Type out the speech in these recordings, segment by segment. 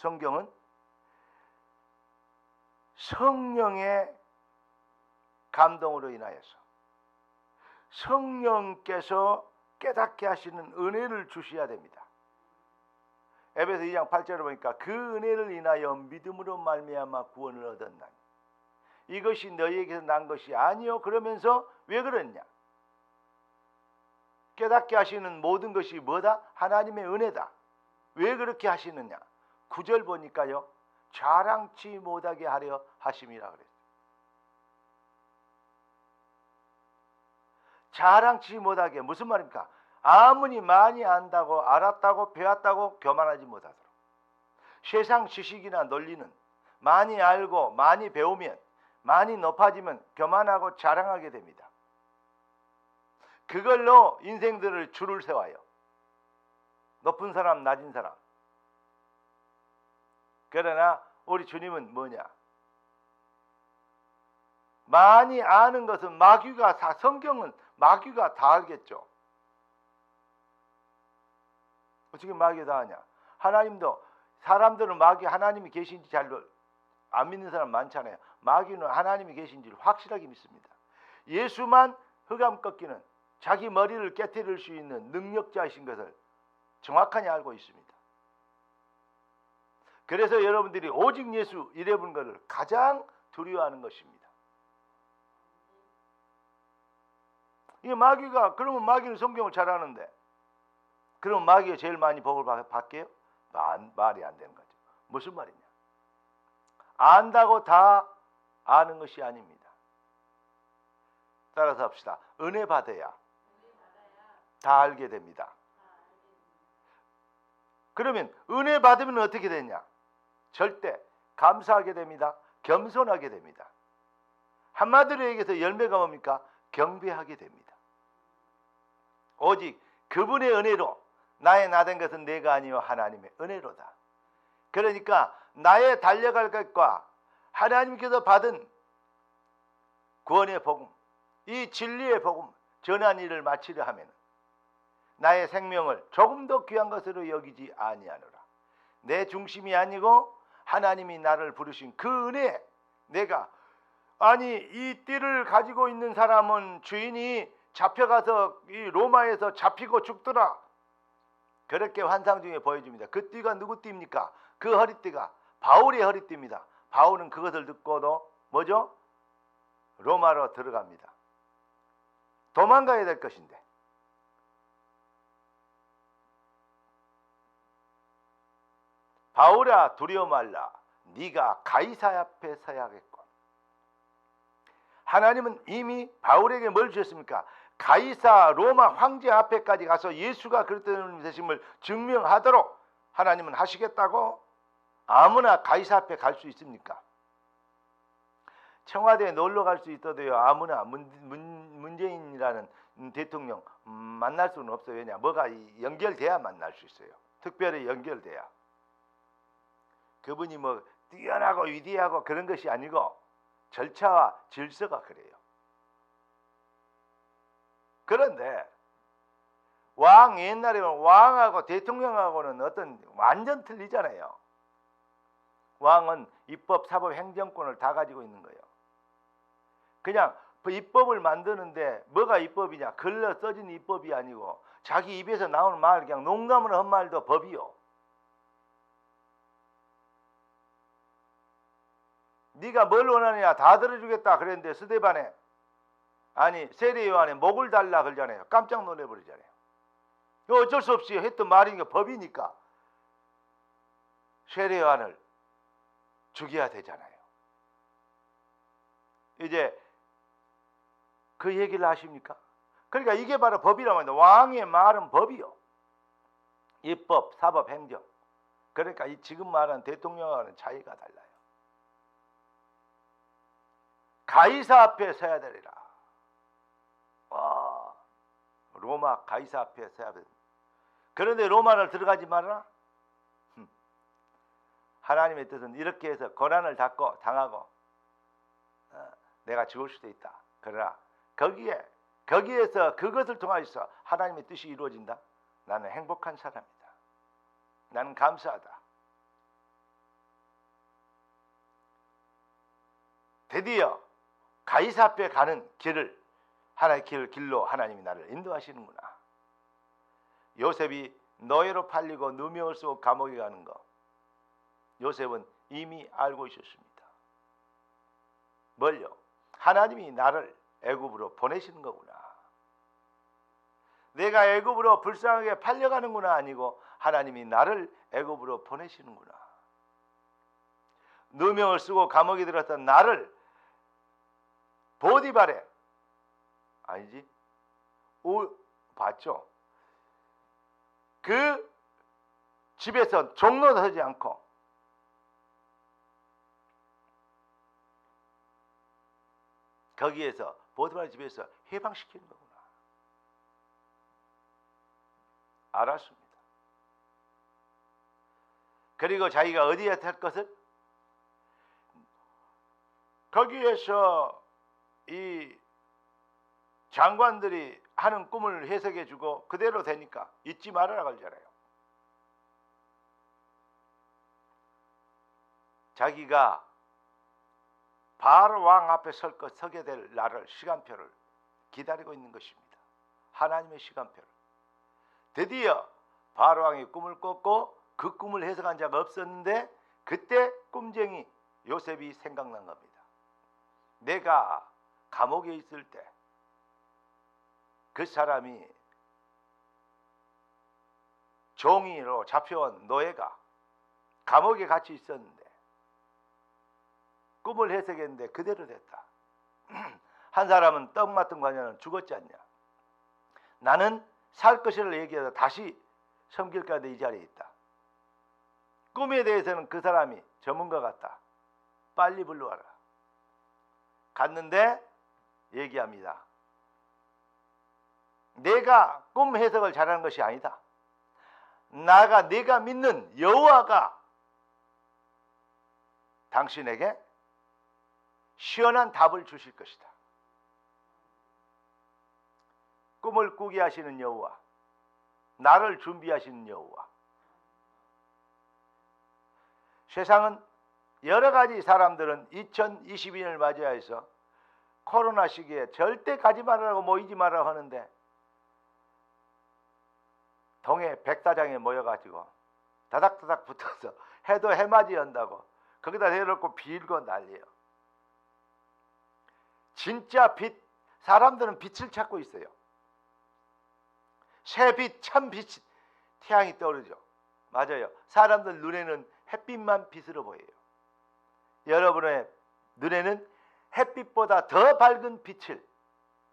성경은 성령의 감동으로 인하여서 성령께서 깨닫게 하시는 은혜를 주셔야 됩니다. 에베소 2장 8절을 보니까 그 은혜를 인하여 믿음으로 말미암아 구원을 얻었나니 이것이 너희에게서 난 것이 아니요. 그러면서 왜 그랬냐? 깨닫게 하시는 모든 것이 뭐다? 하나님의 은혜다. 왜 그렇게 하시느냐? 9절 보니까요. 자랑치 못하게 하려 하심이라 그랬어요. 자랑치 못하게 무슨 말입니까? 아무리 많이 안다고 알았다고 배웠다고 교만하지 못하도록. 세상 지식이나 논리는 많이 알고 많이 배우면 많이 높아지면 교만하고 자랑하게 됩니다. 그걸로 인생들을 줄을 세워요. 높은 사람, 낮은 사람. 그러나 우리 주님은 뭐냐? 많이 아는 것은 마귀가 성경은 마귀가 다 알겠죠. 어떻게 마귀가 다 아냐? 하나님도 사람들은 마귀 하나님이 계신지 잘 안 믿는 사람 많잖아요. 마귀는 하나님이 계신지를 확실하게 믿습니다. 예수만 흑암 꺾이는 자기 머리를 깨트릴 수 있는 능력자이신 것을 정확하게 알고 있습니다. 그래서 여러분들이 오직 예수 이래 부른 것을 가장 두려워하는 것입니다. 이 마귀가 그러면 마귀는 성경을 잘 아는데 그러면 마귀가 제일 많이 복을 받게요? 말이 안 되는 거죠. 무슨 말이냐? 안다고 다 아는 것이 아닙니다. 따라서 합시다. 은혜 받아야 다 알게 됩니다. 그러면 은혜 받으면 어떻게 되냐? 절대 감사하게 됩니다. 겸손하게 됩니다. 한마디로 얘기해서 열매가 뭡니까? 경배하게 됩니다. 오직 그분의 은혜로 나의 나된 것은 내가 아니요 하나님의 은혜로다. 그러니까 나의 달려갈 것과 하나님께서 받은 구원의 복음, 이 진리의 복음 전한 일을 마치려 하면 나의 생명을 조금 더 귀한 것으로 여기지 아니하노라. 내 중심이 아니고 하나님이 나를 부르신 그 은혜, 내가 아니 이 띠를 가지고 있는 사람은 주인이 잡혀가서 이 로마에서 잡히고 죽더라. 그렇게 환상 중에 보여줍니다. 그 띠가 누구 띠입니까? 그 허리띠가 바울의 허리띠입니다. 바울은 그것을 듣고도 뭐죠? 로마로 들어갑니다. 도망가야 될 것인데 바울아 두려워 말라. 네가 가이사 앞에 서야겠고. 하나님은 이미 바울에게 뭘 주셨습니까? 가이사 로마 황제 앞에까지 가서 예수가 그리스도의 되심을 증명하도록 하나님은 하시겠다고. 아무나 가이사 앞에 갈 수 있습니까? 청와대에 놀러 갈 수 있어도요. 아무나 문재인이라는 대통령 만날 수는 없어요. 왜냐? 뭐가 연결돼야 만날 수 있어요. 특별히 연결돼야. 그분이 뭐 뛰어나고 위대하고 그런 것이 아니고 절차와 질서가 그래요. 그런데 왕 옛날에 왕하고 대통령하고는 어떤 완전 틀리잖아요. 왕은 입법, 사법, 행정권을 다 가지고 있는 거예요. 그냥 입법을 만드는데 뭐가 입법이냐? 글러 써진 입법이 아니고 자기 입에서 나오는 말, 그냥 농담으로 한 말도 법이요. 네가 뭘 원하느냐 다 들어주겠다 그랬는데 스데반에 아니 세례 요한에 목을 달라 그러잖아요. 깜짝 놀래버리잖아요. 어쩔 수 없이 했던 말이니까 법이니까 세례 요한을 죽여야 되잖아요. 이제 그 얘기를 하십니까? 그러니까 이게 바로 법이라고 합니다. 왕의 말은 법이요. 입법, 사법, 행정. 그러니까 이 지금 말하는 대통령과는 차이가 달라요. 가이사 앞에 서야 되리라. 와, 로마 가이사 앞에 서야 됩니다. 그런데 로마를 들어가지 말아라. 하나님의 뜻은 이렇게 해서 고난을 당하고 내가 죽을 수도 있다. 그러나 거기에서 그것을 통해서 하나님의 뜻이 이루어진다. 나는 행복한 사람이다. 나는 감사하다. 드디어 가이사 앞에 가는 길을 하나의 길로 하나님이 나를 인도하시는구나. 요셉이 노예로 팔리고 누명을 쓰고 감옥에 가는 거 요셉은 이미 알고 있었습니다. 뭘요? 하나님이 나를 애굽으로 보내시는 거구나. 내가 애굽으로 불쌍하게 팔려가는구나 아니고 하나님이 나를 애굽으로 보내시는구나. 누명을 쓰고 감옥에 들었던 나를 보디발에 아니지 봤죠? 그 집에서 종로 서지 않고 거기에서 보디발 집에서 해방시키는 거구나. 알았습니다. 그리고 자기가 어디에 할 것을 거기에서 이 장관들이 하는 꿈을 해석해 주고 그대로 되니까 잊지 말아라 그러잖아요. 자기가 바로 왕 앞에 서게 될 날을 시간표를 기다리고 있는 것입니다. 하나님의 시간표를. 드디어 바로 왕이 꿈을 꿨고 그 꿈을 해석한 자가 없었는데 그때 꿈쟁이 요셉이 생각난 겁니다. 내가 감옥에 있을 때 그 사람이 종이로 잡혀온 노예가 감옥에 같이 있었는데 꿈을 해석했는데 그대로 됐다. 한 사람은 떡 맡은 관녀는 죽었지 않냐. 나는 살 것이를 얘기해서 다시 섬길까지 이 자리에 있다. 꿈에 대해서는 그 사람이 전문가 같다. 빨리 불러와라. 갔는데 얘기합니다. 내가 꿈 해석을 잘하는 것이 아니다. 내가 믿는 여호와가 당신에게 시원한 답을 주실 것이다. 꿈을 꾸게 하시는 여호와, 나를 준비하시는 여호와. 세상은 여러 가지 사람들은 2022년을 맞이해서 코로나 시기에 절대 가지 말라고 모이지 말라고 하는데 동해 백사장에 모여가지고 다닥다닥 붙어서 해도 해맞이 한다고 거기다 내놓고 빌고 난리예요. 진짜 빛, 사람들은 빛을 찾고 있어요. 새빛, 참빛, 태양이 떠오르죠. 맞아요. 사람들 눈에는 햇빛만 빛으로 보여요. 여러분의 눈에는 햇빛보다 더 밝은 빛을,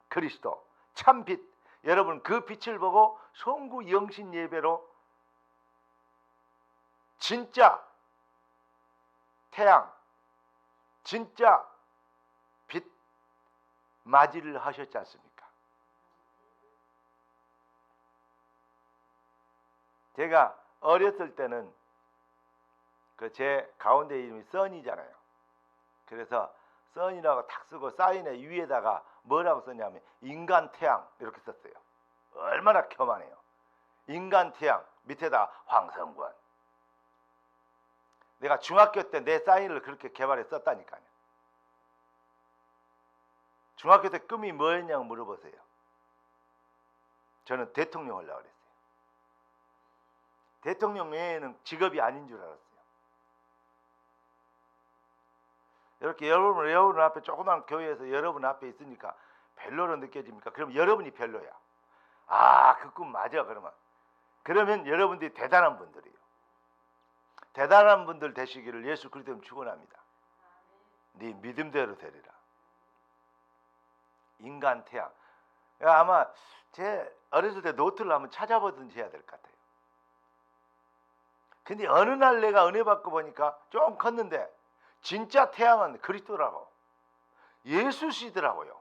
그리스도, 참빛, 여러분 그 빛을 보고 송구 영신 예배로 진짜 태양, 진짜 빛 맞이를 하셨지 않습니까? 제가 어렸을 때는 그 제 가운데 이름이 써니잖아요. 그래서 써니라고 탁 쓰고 사인에 위에다가 뭐라고 썼냐면 인간 태양 이렇게 썼어요. 얼마나 교만해요. 인간 태양 밑에다 황성권. 내가 중학교 때 내 사인을 그렇게 개발해 썼다니까요. 중학교 때 꿈이 뭐였냐고 물어보세요. 저는 대통령 하려고 그랬어요. 대통령 외에는 직업이 아닌 줄 알았어요. 이렇게 여러분 앞에 조그만 교회에서 여러분 앞에 있으니까 별로로 느껴집니까? 그럼 여러분이 별로야. 아, 그 꿈 맞아. 그러면 여러분들이 대단한 분들이에요. 대단한 분들 되시기를 예수 그리스도로 축원합니다. 네 믿음대로 되리라. 인간 태양. 아마 제 어렸을 때 노트를 한번 찾아보든지 해야 될 것 같아요. 근데 어느 날 내가 은혜 받고 보니까 좀 컸는데 진짜 태양은 그리스도라고 예수시더라고요.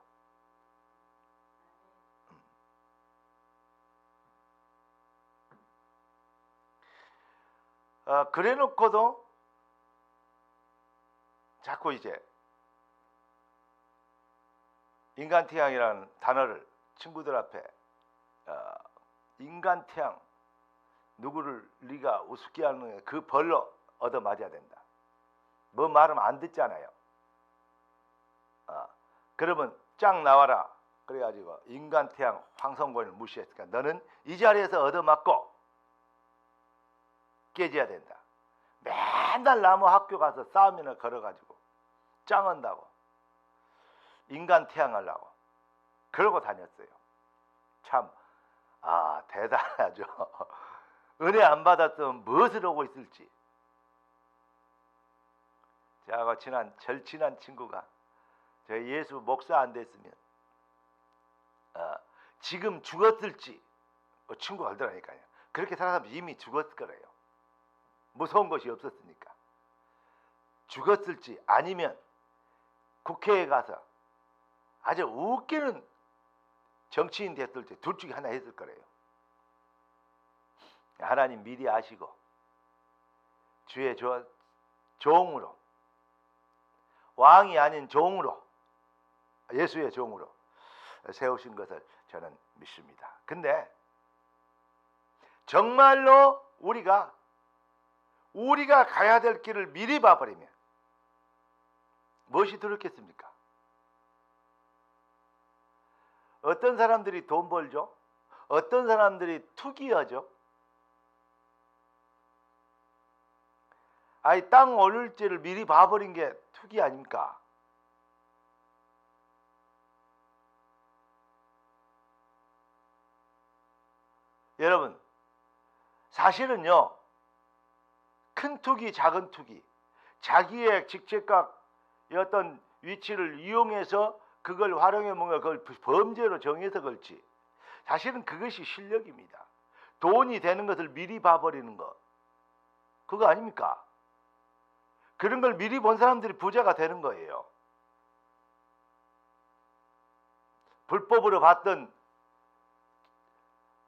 그래놓고도 자꾸 이제 인간 태양이라는 단어를 친구들 앞에 인간 태양 누구를 네가 우습게 하는 그 벌로 얻어 맞아야 된다. 뭐 말하면 안 듣잖아요. 그러면 짱 나와라. 그래가지고 인간 태양 황성권을 무시했으니까 너는 이 자리에서 얻어맞고 깨져야 된다. 맨날 나무 학교 가서 싸움이나 걸어가지고 짱한다고 인간 태양 하려고 그러고 다녔어요. 참 대단하죠. 은혜 안 받았으면 무엇을 하고 있을지. 저하고 절친한 친구가 저 예수 목사 안 됐으면 지금 죽었을지 친구가 그러더라니까요. 그렇게 살아가면 이미 죽었을 거래요. 무서운 것이 없었으니까. 죽었을지 아니면 국회에 가서 아주 웃기는 정치인 됐을지 둘 중에 하나 했을 거래요. 하나님 미리 아시고 주의 종으로 왕이 아닌 종으로 예수의 종으로 세우신 것을 저는 믿습니다. 근데 정말로 우리가 가야 될 길을 미리 봐버리면 무엇이 두렵겠습니까? 어떤 사람들이 돈 벌죠? 어떤 사람들이 투기하죠? 땅 오를지를 미리 봐버린 게 투기 아닙니까? 여러분, 사실은요, 큰 투기, 작은 투기, 자기의 직책과 어떤 위치를 이용해서 그걸 활용해 뭔가 그걸 범죄로 정해서 걸지. 사실은 그것이 실력입니다. 돈이 되는 것을 미리 봐버리는 것. 그거 아닙니까? 그런 걸 미리 본 사람들이 부자가 되는 거예요. 불법으로 봤든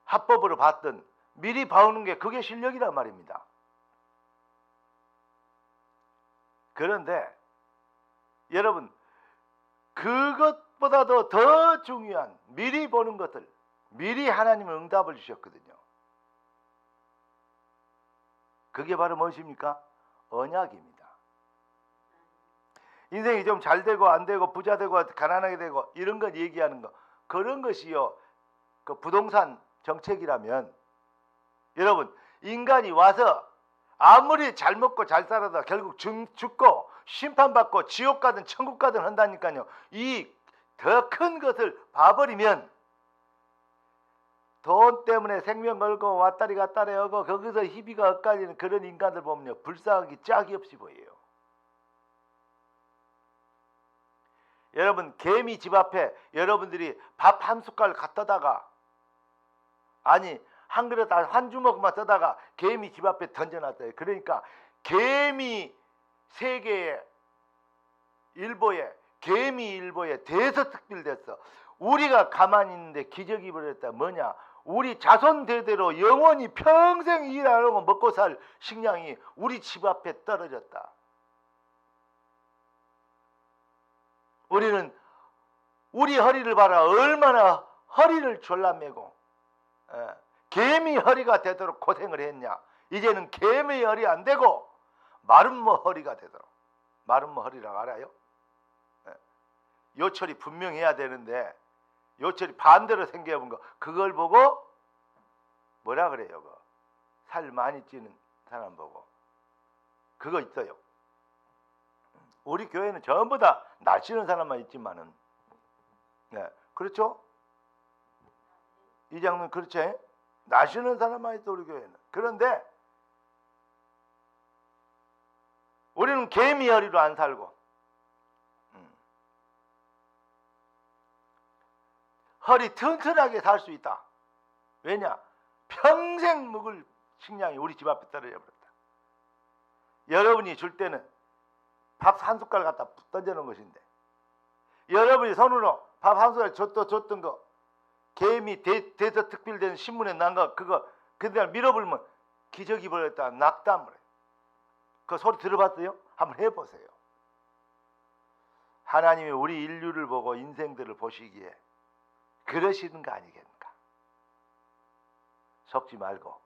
합법으로 봤든 미리 봐오는 게 그게 실력이란 말입니다. 그런데 여러분, 그것보다도 더 중요한 미리 보는 것들, 미리 하나님은 응답을 주셨거든요. 그게 바로 무엇입니까? 언약입니다. 인생이 좀 잘 되고 안 되고 부자 되고 가난하게 되고 이런 것 얘기하는 거, 그런 것이요 그 부동산 정책이라면, 여러분, 인간이 와서 아무리 잘 먹고 잘 살아도 결국 죽고 심판받고 지옥 가든 천국 가든 한다니까요. 이 더 큰 것을 봐버리면 돈 때문에 생명 걸고 왔다리 갔다리 하고 거기서 희비가 엇갈리는 그런 인간들 보면요, 불쌍하기 짝이 없이 보여요. 여러분, 개미 집 앞에 여러분들이 밥 한 숟갈 갖다다가, 아니 한 그릇 한 주먹만 떠다가 개미 집 앞에 던져놨어요. 그러니까 개미 세계의 일보에, 개미 일보에 대서특필됐어. 우리가 가만히 있는데 기적이 벌어졌다. 뭐냐? 우리 자손 대대로 영원히 평생 일하고 먹고 살 식량이 우리 집 앞에 떨어졌다. 우리는 우리 허리를 봐라. 얼마나 허리를 졸라매고 개미 허리가 되도록 고생을 했냐. 이제는 개미 허리 안 되고 마름모 허리가 되도록. 마름모 허리라고 알아요? 요철이 분명해야 되는데 요철이 반대로 생겨본 거, 그걸 보고 뭐라 그래요? 살 많이 찌는 사람 보고 그거 있어요. 우리 교회는 전부 다 날씬한 사람만 있지만은, 그렇죠? 이장님 그렇지? 날씬한 사람만 있어 우리 교회는. 그런데 우리는 개미 허리로 안 살고 허리 튼튼하게 살 수 있다. 왜냐? 평생 먹을 식량이 우리 집 앞에 떨어져 버렸다. 여러분이 줄 때는 밥 한 숟갈 갖다 던져놓은 것인데, 여러분이 손으로 밥 한 숟갈 줬던 거, 개미 대서특필된 신문에 난 거, 그거 그날 밀어불면 기적이 벌어졌다. 낙담을 해. 그 소리 들어봤어요? 한번 해보세요. 하나님이 우리 인류를 보고 인생들을 보시기에 그러시는 거 아니겠습니까? 속지 말고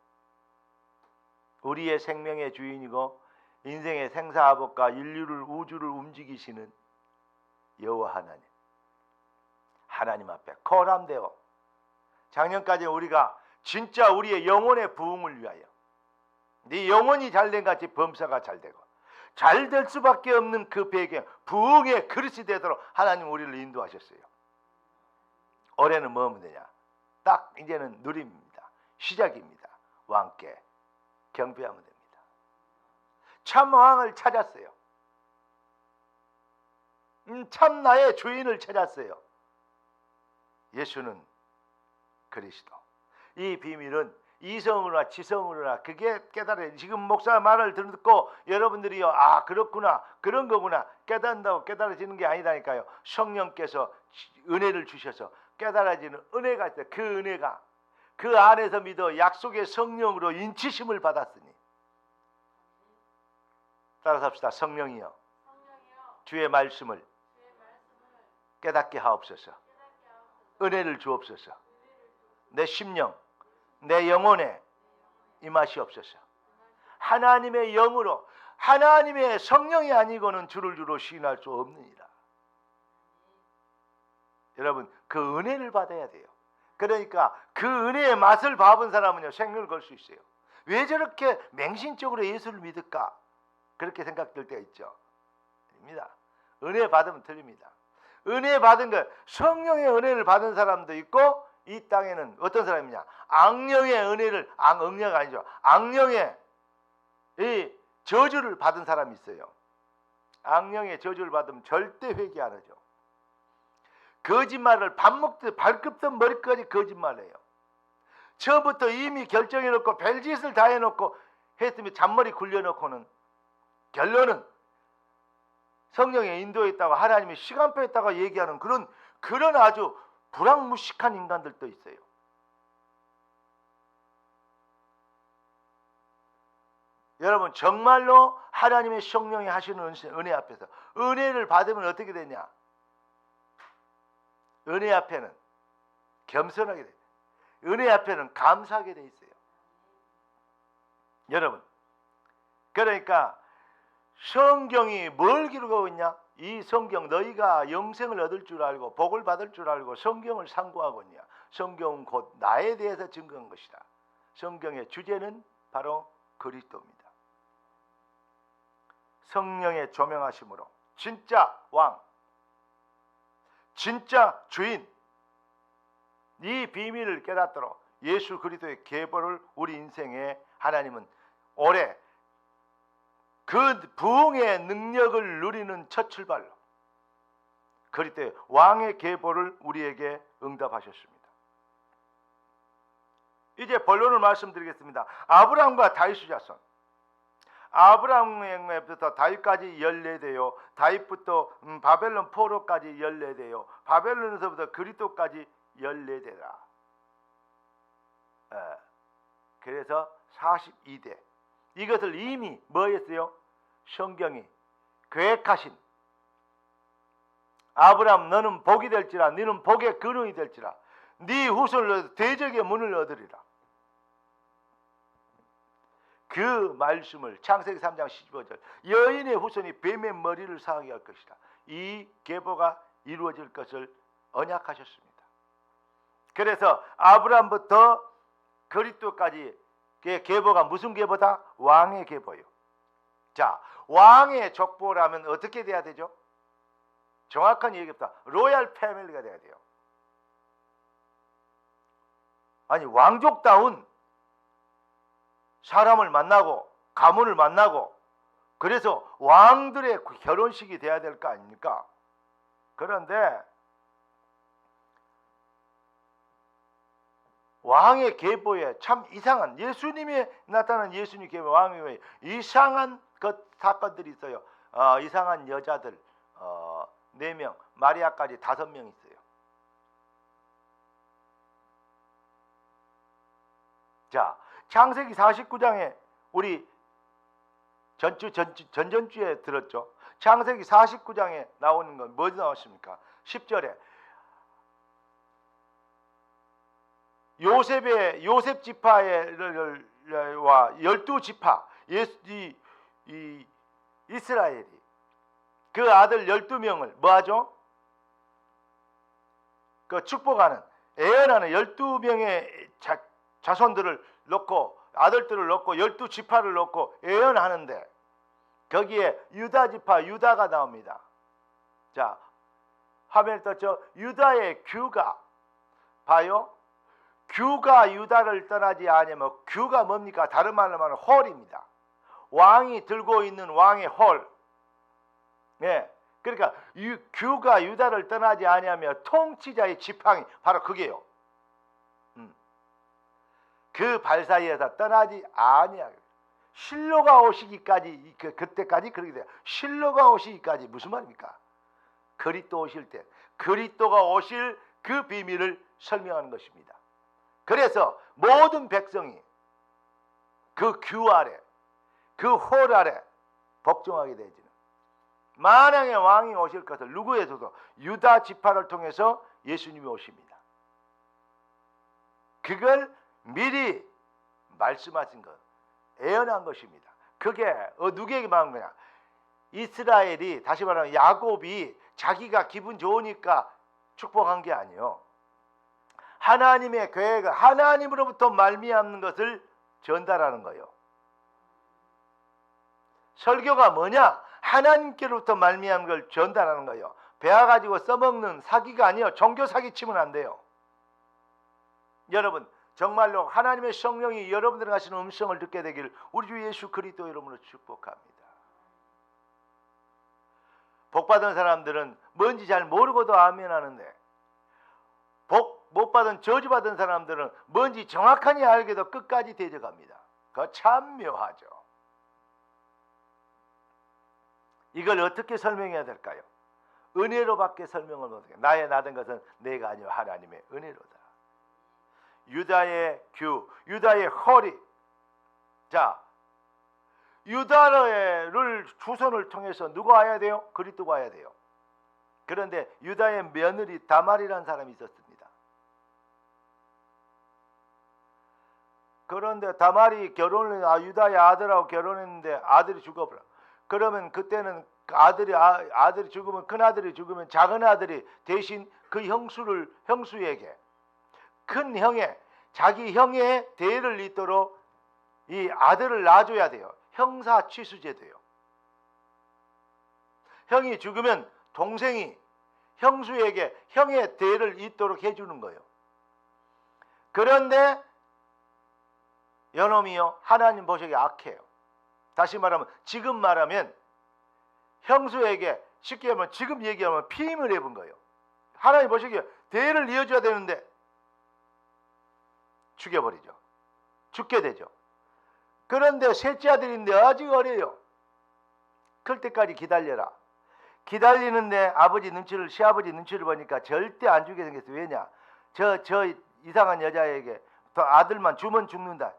우리의 생명의 주인이고 인생의 생사화복과 인류를, 우주를 움직이시는 여호와 하나님, 하나님 앞에 코람되어 작년까지 우리가 진짜 우리의 영혼의 부흥을 위하여 네 영혼이 잘된 같이 범사가 잘되고 잘될 수밖에 없는 그 배경 부흥의 그릇이 되도록 하나님 우리를 인도하셨어요. 올해는 뭐 하면 되냐? 딱 이제는 누림입니다. 시작입니다. 왕께 경배하면 됩니다. 참 왕을 찾았어요. 참 나의 주인을 찾았어요. 예수는 그리스도. 이 비밀은 이성으로나 지성으로나 그게 깨달아요. 지금 목사 말을 듣고 여러분들이요, 아 그렇구나, 그런 거구나 깨닫는다고 깨달아지는 게 아니라니까요. 성령께서 은혜를 주셔서 깨달아지는 은혜가 있어요. 그 은혜가 그 안에서 믿어 약속의 성령으로 인치심을 받았으니. 따라서 합시다. 성령이여 주의 말씀을 깨닫게 하옵소서. 은혜를 주옵소서. 내 심령 내 영혼에 임하시옵소서. 하나님의 영으로 하나님의 성령이 아니고는 주를 주로 시인할 수 없느니라. 여러분 그 은혜를 받아야 돼요. 그러니까 그 은혜의 맛을 봐본 사람은요 생명을 걸 수 있어요. 왜 저렇게 맹신적으로 예수를 믿을까? 그렇게 생각될 때가 있죠. 아닙니다. 은혜 받으면 틀립니다. 은혜 받은 것, 성령의 은혜를 받은 사람도 있고 이 땅에는 어떤 사람이냐? 악령의 은혜를, 악령이 아니죠. 악령의 이 저주를 받은 사람이 있어요. 악령의 저주를 받으면 절대 회개 안 하죠. 거짓말을 밥 먹듯 발끝부터 머리까지 거짓말해요. 처음부터 이미 결정해놓고 별짓을 다 해놓고 했으면 잔머리 굴려놓고는 결론은 성령의 인도에 있다가 하나님의 시간표에 있다가 얘기하는 그런 아주 불황무식한 인간들도 있어요. 여러분 정말로 하나님의 성령이 하시는 은혜 앞에서 은혜를 받으면 어떻게 되냐? 은혜 앞에는 겸손하게 돼. 은혜 앞에는 감사하게 돼 있어요. 여러분 그러니까 성경이 뭘 기록하고 있냐? 이 성경 너희가 영생을 얻을 줄 알고 복을 받을 줄 알고 성경을 상고하고 있냐? 성경은 곧 나에 대해서 증거한 것이다. 성경의 주제는 바로 그리스도입니다. 성령의 조명하심으로 진짜 왕, 진짜 주인, 이 비밀을 깨닫도록 예수 그리스도의 계보를 우리 인생에 하나님은 올해 그 부흥의 능력을 누리는 첫 출발로 그리스도의 왕의 계보를 우리에게 응답하셨습니다. 이제 본론을 말씀드리겠습니다. 아브라함과 다윗의 자손. 아브라함부터 다윗까지 연례되어 다윗부터 바벨론 포로까지 연례되어 바벨론에서부터 그리스도까지 연례되라. 그래서 42대. 이것을 이미 뭐 했어요? 성경이 계획하신 아브라함 너는 복이 될지라 너는 복의 근원이 될지라 네 후손을 대적의 문을 얻으리라. 그 말씀을 창세기 3장 15절 여인의 후손이 뱀의 머리를 상하게 할 것이다. 이 계보가 이루어질 것을 언약하셨습니다. 그래서 아브라함부터 그리스도까지 계보가 무슨 계보다? 왕의 계보요. 자, 왕의 족보라면 어떻게 돼야 되죠? 정확한 얘기입니다. 로얄 패밀리가 돼야 돼요. 아니 왕족다운 사람을 만나고 가문을 만나고 그래서 왕들의 결혼식이 돼야 될 거 아닙니까? 그런데 왕의 계보에 참 이상한 예수님이 나타난 예수님 계보 왕의 이상한 사건들이 있어요. 이상한 여자들 4명 마리아까지 5명 있어요. 자 창세기 49장에 우리 전전주에 들었죠. 창세기 49장에 나오는 건 뭐지 나왔습니까? 10절에 요셉 지파와 12지파 이 이스라엘이 그 아들 12명을 뭐 하죠? 그 축복하는 애언하는 12명의 자손들을 놓고 아들들을 놓고 12지파를 놓고 애언하는데 거기에 유다 지파 유다가 나옵니다. 자, 화면에 떴죠? 유다의 규가 봐요. 규가 유다를 떠나지 아니하면 규가 뭡니까? 다른 말로 말하면 홀입니다. 왕이 들고 있는 왕의 홀. 예. 그러니까 규가 유다를 떠나지 아니하며 통치자의 지팡이 바로 그게요. 그 발 사이에서 떠나지 아니하게 실로가 오시기까지 그때까지 그렇게 돼요. 실로가 오시기까지 무슨 말입니까? 그리스도 오실 때 그리스도가 오실 그 비밀을 설명하는 것입니다. 그래서 모든 백성이 그 규 아래 그 홀 아래 복종하게 되지는 만왕의 왕이 오실 것을 누구에서도 유다 지파를 통해서 예수님이 오십니다. 그걸 미리 말씀하신 것, 예언한 것입니다. 그게 누구에게 말한 거냐? 이스라엘이 다시 말하면 야곱이 자기가 기분 좋으니까 축복한 게 아니요. 하나님의 계획을 하나님으로부터 말미암는 것을 전달하는 거예요. 설교가 뭐냐? 하나님께로부터 말미암은 걸 전달하는 거예요. 배워 가지고 써먹는 사기가 아니에요. 종교 사기 치면 안 돼요. 여러분 정말로 하나님의 성령이 여러분들에게 하시는 음성을 듣게 되기를 우리 주 예수 그리스도 이름으로 축복합니다. 복받은 사람들은 뭔지 잘 모르고도 아멘 하는데 복 못 받은 저주받은 사람들은 뭔지 정확하니 알게도 끝까지 대적합니다. 그거 참 묘하죠. 이걸 어떻게 설명해야 될까요? 은혜로밖에 설명을 못해요. 나의 나된 것은 내가 아니요 하나님의 은혜로다. 유다의 규, 유다의 허리. 자, 유다를 후손을 통해서 누가 와야 돼요? 그리스도가 와야 돼요. 그런데 유다의 며느리 다말이라는 사람이 있었습니다. 그런데 다말이 유다의 아들하고 결혼했는데 아들이 죽어버려. 그러면 그때는 아들이 죽으면 큰 아들이 죽으면 작은 아들이 대신 그 형수에게 큰 형의 자기 형의 대를 잇도록 이 아들을 낳아줘야 돼요. 형사 취수제도요. 형이 죽으면 동생이 형수에게 형의 대를 잇도록 해주는 거예요. 그런데 여놈이요 하나님 보시기에 악해요. 다시 말하면 지금 말하면 형수에게 쉽게 하면 지금 얘기하면 피임을 해본 거예요. 하나님 보시기에 대를 이어줘야 되는데 죽여버리죠. 죽게 되죠. 그런데 셋째 아들인데 아직 어려요. 클 때까지 기다려라. 기다리는데 시아버지 눈치를 보니까 절대 안 죽게 생겼어요. 왜냐? 저 이상한 여자에게 더 아들만 주면 죽는다.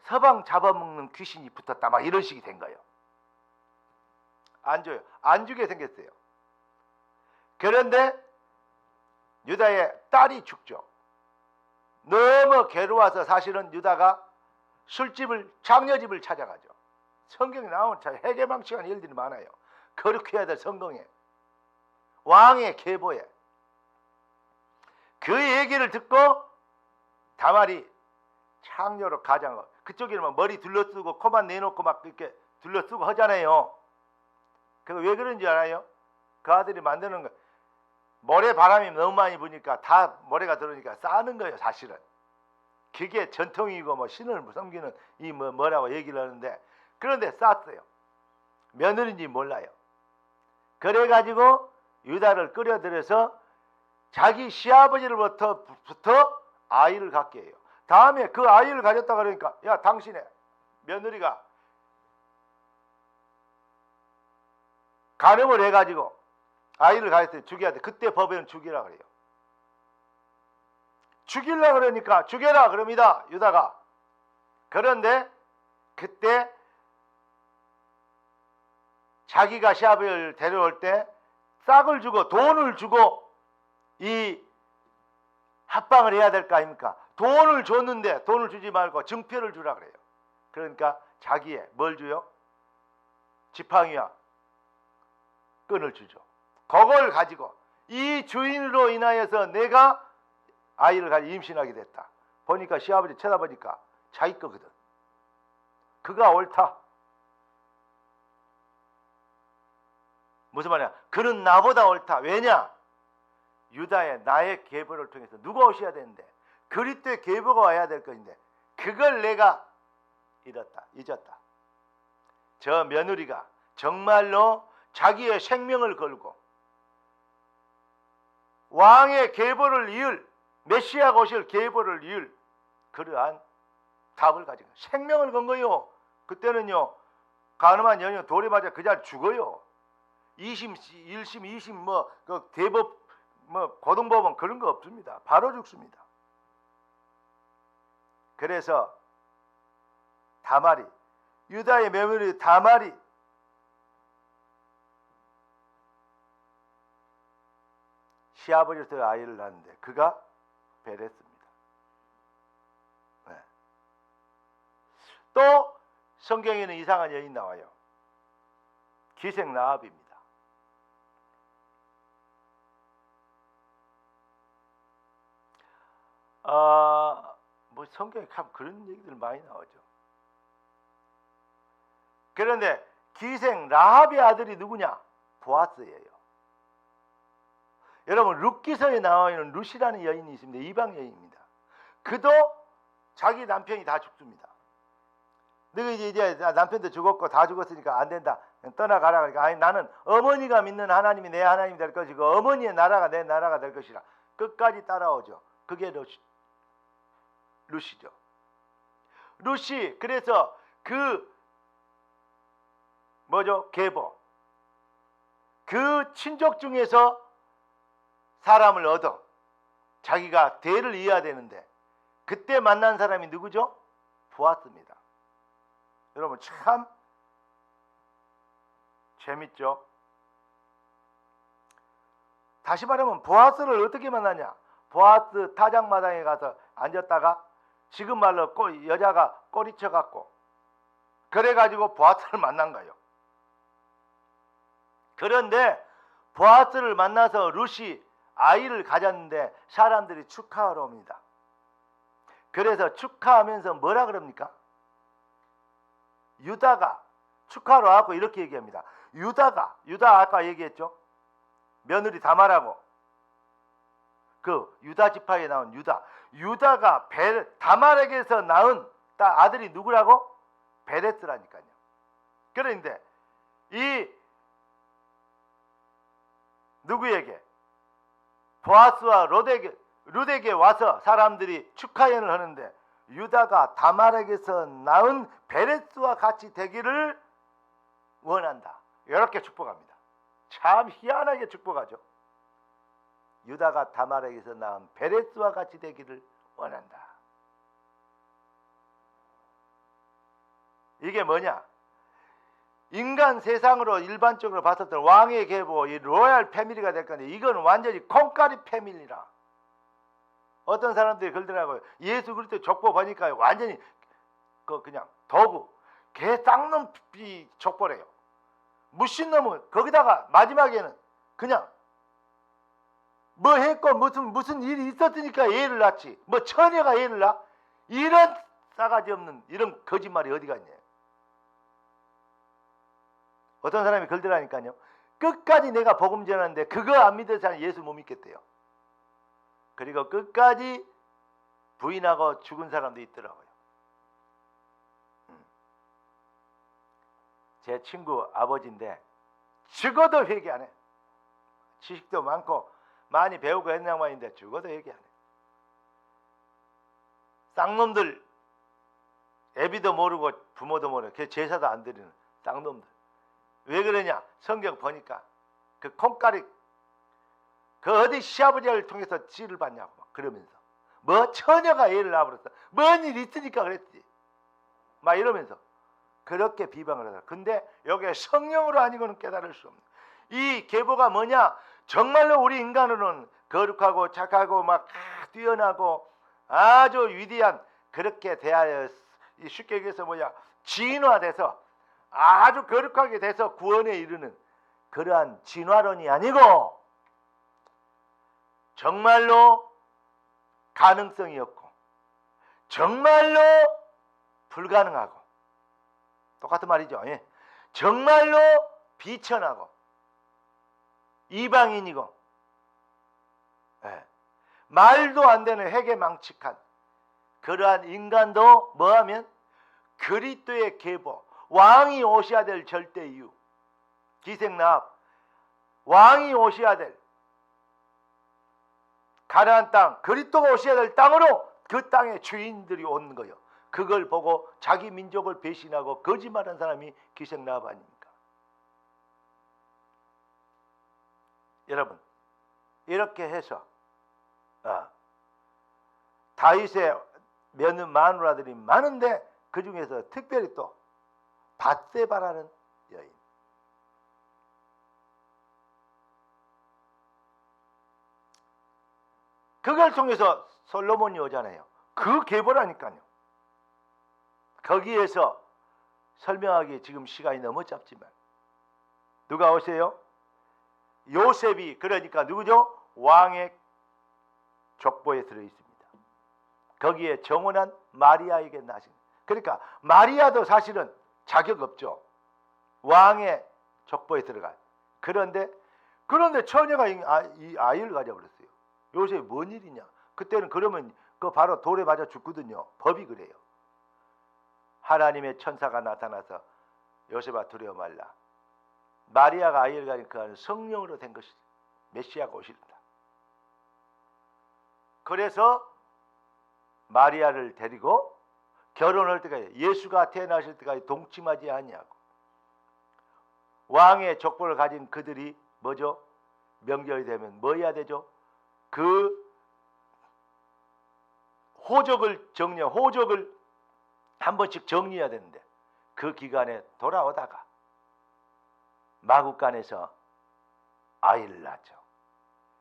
서방 잡아먹는 귀신이 붙었다. 막 이런 식이 된 거예요. 안 줘요. 안 주게 생겼어요. 그런데 유다의 딸이 죽죠. 너무 괴로워서 사실은 유다가 장녀집을 찾아가죠. 성경에 나오는 해계망측한 일들이 많아요. 거룩해야 될 성경에 왕의 계보에 그 얘기를 듣고 다말이 창녀로 가장을 그쪽에는 머리 둘러쓰고 코만 내놓고 막 이렇게 둘러쓰고 하잖아요. 그거 왜 그런지 알아요? 그 아들이 만드는 거 모래 바람이 너무 많이 부니까 다 모래가 들어오니까 싸는 거예요. 사실은 그게 전통이고 신을 섬기는 뭐라고 얘기를 하는데 그런데 쌌어요. 며느리인지 몰라요. 그래가지고 유다를 끌어들여서 자기 시아버지로부터 아이를 갖게 해요. 다음에 그 아이를 가졌다 그러니까 야 당신의 며느리가 간음을 해가지고 아이를 가졌을 때 죽여야 돼. 그때 법에는 죽이라 그래요. 죽이려 그러니까 죽여라 그럽니다. 유다가. 그런데 그때 자기가 시아버지를 데려올 때 싹을 주고 돈을 주고 이 합방을 해야 될 거 아닙니까? 돈을 줬는데 돈을 주지 말고 증표를 주라 그래요. 그러니까 자기의 뭘 줘요? 지팡이와 끈을 주죠. 그걸 가지고 이 주인으로 인하여서 내가 아이를 임신하게 됐다. 보니까 시아버지 쳐다보니까 자기 거거든. 그가 옳다. 무슨 말이야? 그는 나보다 옳다. 왜냐? 유다의 나의 계보를 통해서 누가 오셔야 되는데 그리스도의 계보가 와야 될 것인데 그걸 내가 잊었다. 저 며느리가 정말로 자기의 생명을 걸고 왕의 계보를 이을 메시아가 오실 계보를 이을 그러한 답을 가진 거예요. 생명을 건 거요. 그때는요 가늠한 여인은 돌에 맞아 그 자리 죽어요. 2심, 1심, 2심 그 대법 고등법원 그런 거 없습니다. 바로 죽습니다. 그래서 다말이 유다의 며느리 다말이 시아버지로부터 아이를 낳았는데 그가 베레스입니다. 네. 또 성경에는 이상한 여인 나와요. 기생 라합입니다. 성경에 참 그런 얘기들 많이 나오죠. 그런데 기생 라합의 아들이 누구냐? 보아스예요. 여러분 룻기서에 나와 있는 룻이라는 여인이 있습니다. 이방 여인입니다. 그도 자기 남편이 다 죽습니다. 너가 이제 남편도 죽었고 다 죽었으니까 안 된다. 떠나가라. 그러니까 아니 나는 어머니가 믿는 하나님이 내 하나님이 될 것이고 어머니의 나라가 내 나라가 될 것이라 끝까지 따라오죠. 그게 룻이죠. 룻이 그래서 계보 그 친족 중에서 사람을 얻어 자기가 대를 이어야 되는데 그때 만난 사람이 누구죠? 보아스입니다. 여러분 참 재밌죠? 다시 말하면 보아스를 어떻게 만나냐? 보아스 타작마당에 가서 앉았다가 지금 말로 여자가 꼬리쳐 갖고 그래가지고 보아스를 만난 거예요. 그런데 보아스를 만나서 룻이 아이를 가졌는데 사람들이 축하하러 옵니다. 그래서 축하하면서 뭐라 그럽니까? 유다가 축하하러 와서 이렇게 얘기합니다. 유다 아까 얘기했죠? 며느리 다말하고 그 유다 지파에 나온 유다가 다말에게서 낳은 아들이 누구라고? 베레스라니까요. 그런데 이 누구에게? 보아스와 룻에게 와서 사람들이 축하연을 하는데 유다가 다말에게서 낳은 베레스와 같이 되기를 원한다. 이렇게 축복합니다. 참 희한하게 축복하죠. 유다가 다말에게서 낳은 베레스와 같이 되기를 원한다. 이게 뭐냐? 인간 세상으로 일반적으로 봤을 때 왕의 계보, 이 로얄 패밀리가 될 건데 이건 완전히 콩가리 패밀리라. 어떤 사람들이 그러더라고요. 예수 그리스도 족보 보니까 완전히 그냥 도구, 개 쌍놈 족보래요. 무신 놈은 거기다가 마지막에는 그냥 뭐 했고 무슨 일이 있었으니까 애를 낳지. 뭐 처녀가 애를 낳아? 이런 싸가지 없는 이런 거짓말이 어디가 있냐. 어떤 사람이 걸더라니까요. 끝까지 내가 복음 전하는데 그거 안 믿어서 사람 예수 못 믿겠대요. 그리고 끝까지 부인하고 죽은 사람도 있더라고요. 제 친구 아버지인데 죽어도 회개 안 해. 지식도 많고 많이 배우고 했는 양반인데 죽어도 회개 안 해. 쌍놈들 애비도 모르고 부모도 모르고 걔 제사도 안 드리는 쌍놈들. 왜 그러냐? 성경 보니까 그 콩가리 그 어디 시아버지를 통해서 지를 받냐고 막 그러면서 뭐 처녀가 애를 낳아버렸어. 뭔 일 있으니까 그랬지. 막 이러면서 그렇게 비방을 하더라. 근데 여기에 성령으로 아니고는 깨달을 수 없는 이 계보가 뭐냐? 정말로 우리 인간으로는 거룩하고 착하고 막 뛰어나고 아주 위대한 그렇게 대하여 쉽게 얘기해서 진화돼서 아주 거룩하게 돼서 구원에 이르는 그러한 진화론이 아니고 정말로 가능성이 없고 정말로 불가능하고 똑같은 말이죠. 예. 정말로 비천하고 이방인이고 예. 말도 안 되는 회개망측한 그러한 인간도 뭐하면 그리스도의 계보, 왕이 오셔야 될 절대 이유, 기생나합, 왕이 오셔야 될 가나안 땅, 그리스도가 오셔야 될 땅으로 그 땅의 주인들이 온 거예요. 그걸 보고 자기 민족을 배신하고 거짓말한 사람이 기생나합 아닙니까? 여러분, 이렇게 해서 다윗의 마누라들이 많은데 그 중에서 특별히 또 밧세바라는 여인, 그걸 통해서 솔로몬이 오잖아요. 그 계보라니까요. 거기에서 설명하기 지금 시간이 너무 짧지만 누가 오세요? 요셉이, 그러니까 누구죠? 왕의 족보에 들어있습니다. 거기에 정혼한 마리아에게 나신, 그러니까 마리아도 사실은 자격 없죠. 왕의 족보에 들어가요. 그런데 처녀가 이 아이를 가져버렸어요. 요셉이 뭔 일이냐? 그때는 그러면 그 바로 돌에 맞아 죽거든요. 법이 그래요. 하나님의 천사가 나타나서 요셉아 두려워 말라. 마리아가 아이를 가진 그 안은 성령으로 된 것이다. 메시아가 오시리다. 그래서 마리아를 데리고 결혼할 때까지, 예수가 태어나실 때까지 동침하지 아니하고, 왕의 족보를 가진 그들이 뭐죠? 명절이 되면 뭐 해야 되죠? 그 호적을 한 번씩 정리해야 되는데 그 기간에 돌아오다가 마구간에서 아이를 낳죠.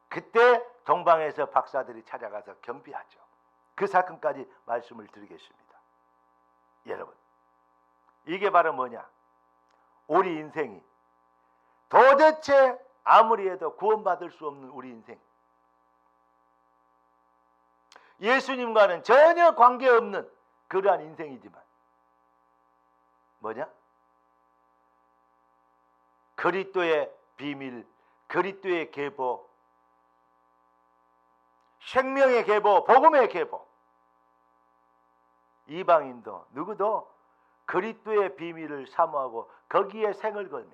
그때 동방에서 박사들이 찾아가서 경비하죠. 그 사건까지 말씀을 드리겠습니다. 여러분, 이게 바로 뭐냐? 우리 인생이 도대체 아무리 해도 구원받을 수 없는 우리 인생, 예수님과는 전혀 관계없는 그러한 인생이지만 뭐냐? 그리스도의 비밀, 그리스도의 계보, 생명의 계보, 복음의 계보. 이방인도 누구도 그리스도의 비밀을 사모하고 거기에 생을 걸면,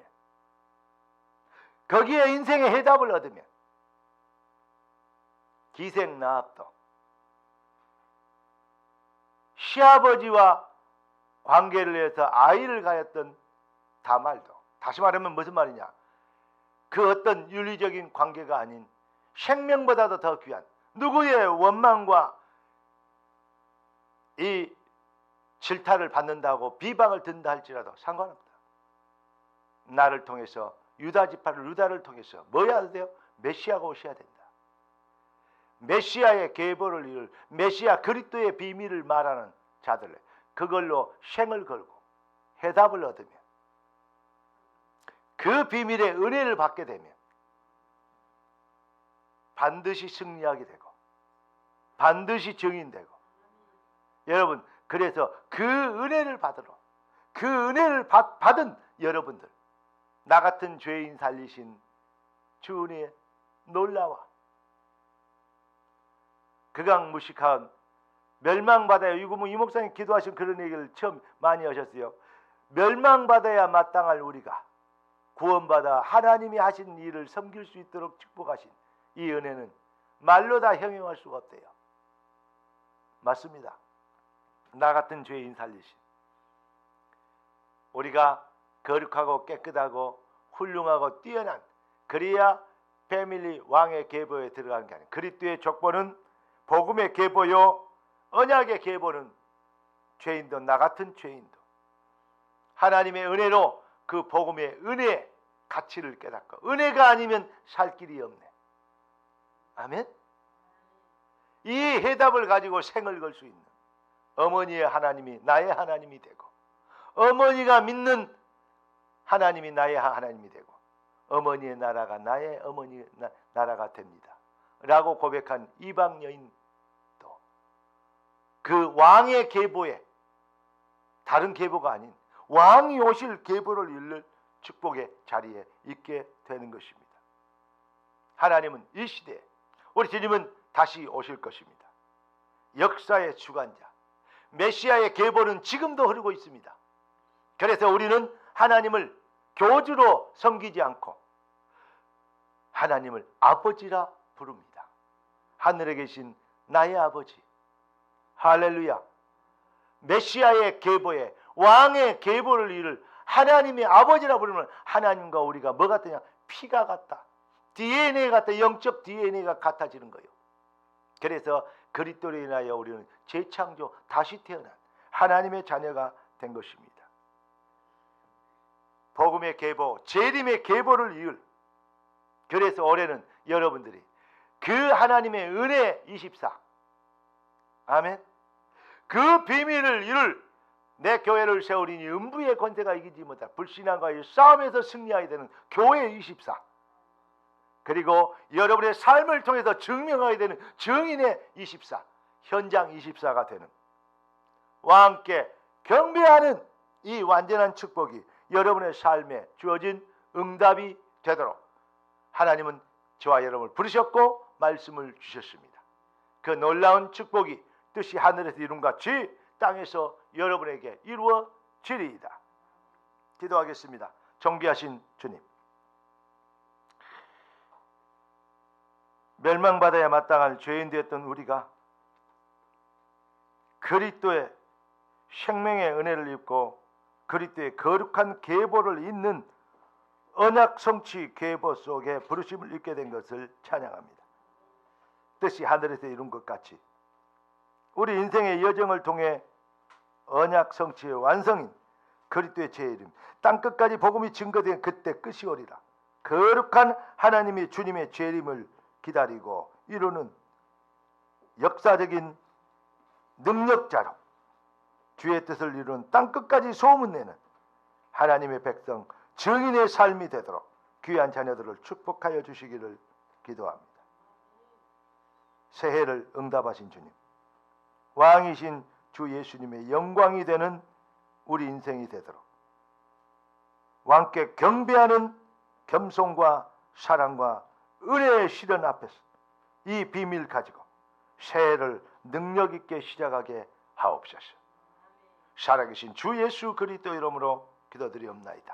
거기에 인생의 해답을 얻으면, 기생나합도 시아버지와 관계를 해서 아이를 가졌던 다말도, 다시 말하면 무슨 말이냐? 그 어떤 윤리적인 관계가 아닌 생명보다도 더 귀한 누구의 원망과 이 질타를 받는다고 비방을 듣는다 할지라도 상관없다. 나를 통해서, 유다 지파를, 유다를 통해서 뭐 해야 돼요? 메시아가 오셔야 된다. 메시아의 계보를 이룰, 메시아 그리스도의 비밀을 말하는 자들, 그걸로 생을 걸고 해답을 얻으면, 그 비밀의 은혜를 받게 되면 반드시 승리하게 되고 반드시 증인되고, 여러분, 그래서 그 은혜를 받으러, 그 은혜를 받은 여러분들, 나 같은 죄인 살리신 주 은혜에 놀라워. 극악무식한 멸망받아야, 이거 뭐 이 목사님 기도하신 그런 얘기를 처음 많이 하셨어요. 멸망받아야 마땅할 우리가 구원받아 하나님이 하신 일을 섬길 수 있도록 축복하신 이 은혜는 말로 다 형용할 수가 없대요. 맞습니다. 나 같은 죄인 살리신, 우리가 거룩하고 깨끗하고 훌륭하고 뛰어난, 그래야 패밀리 왕의 계보에 들어가는 게 아니에요. 그리스도의 족보는 복음의 계보요, 언약의 계보는 죄인도, 나 같은 죄인도 하나님의 은혜로 그 복음의 은혜의 가치를 깨닫고, 은혜가 아니면 살 길이 없네. 아멘. 이 해답을 가지고 생을 걸 수 있는 어머니의 하나님이 나의 하나님이 되고, 어머니가 믿는 하나님이 나의 하나님이 되고, 어머니의 나라가 나의 어머니 나라가 됩니다. 라고 고백한 이방 여인도 그 왕의 계보에, 다른 계보가 아닌 왕이 오실 계보를 이룰 축복의 자리에 있게 되는 것입니다. 하나님은 이 시대에, 우리 주님은 다시 오실 것입니다. 역사의 주관자 메시아의 계보는 지금도 흐르고 있습니다. 그래서 우리는 하나님을 교주로 섬기지 않고 하나님을 아버지라 부릅니다. 하늘에 계신 나의 아버지. 할렐루야. 메시아의 계보에, 왕의 계보를 이룰 하나님의 아버지라 부르면 하나님과 우리가 뭐 같으냐? 피가 같다. DNA 같다. 영적 DNA가 같아지는 거예요. 그래서 그리스도로 인하여 우리는 재창조, 다시 태어난 하나님의 자녀가 된 것입니다. 복음의 계보, 재림의 계보를 이을, 그래서 올해는 여러분들이 그 하나님의 은혜 24, 아멘, 그 비밀을 이룰 내 교회를 세우리니 음부의 권세가 이기지 못할 불신앙과의 싸움에서 승리하게 되는 교회 24, 그리고 여러분의 삶을 통해서 증명하게 되는 증인의 24, 현장 24가 되는 와 함께 경배하는 이 완전한 축복이 여러분의 삶에 주어진 응답이 되도록 하나님은 저와 여러분을 부르셨고 말씀을 주셨습니다. 그 놀라운 축복이 뜻이 하늘에서 이룬 같이 땅에서 여러분에게 이루어지리이다. 기도하겠습니다. 존귀하신 주님, 멸망받아야 마땅할 죄인 되었던 우리가 그리스도의 생명의 은혜를 입고 그리스도의 거룩한 계보를 잇는 언약 성취 계보 속에 부르심을 입게 된 것을 찬양합니다. 뜻이 하늘에서 이룬 것 같이 우리 인생의 여정을 통해 언약 성취의 완성인 그리스도의 재림, 땅끝까지 복음이 증거된 그때 끝이 오리라. 거룩한 하나님이 주님의 재림을 기다리고 이루는 역사적인 능력자로 주의 뜻을 이루는 땅끝까지 소문내는 하나님의 백성 증인의 삶이 되도록 귀한 자녀들을 축복하여 주시기를 기도합니다. 새해를 응답하신 주님, 왕이신 주 예수님의 영광이 되는 우리 인생이 되도록 왕께 경배하는 겸손과 사랑과 은혜의 실현 앞에서 이 비밀 가지고 새해를 능력 있게 시작하게 하옵소서. 살아계신 주 예수 그리스도 이름으로 기도드리옵나이다.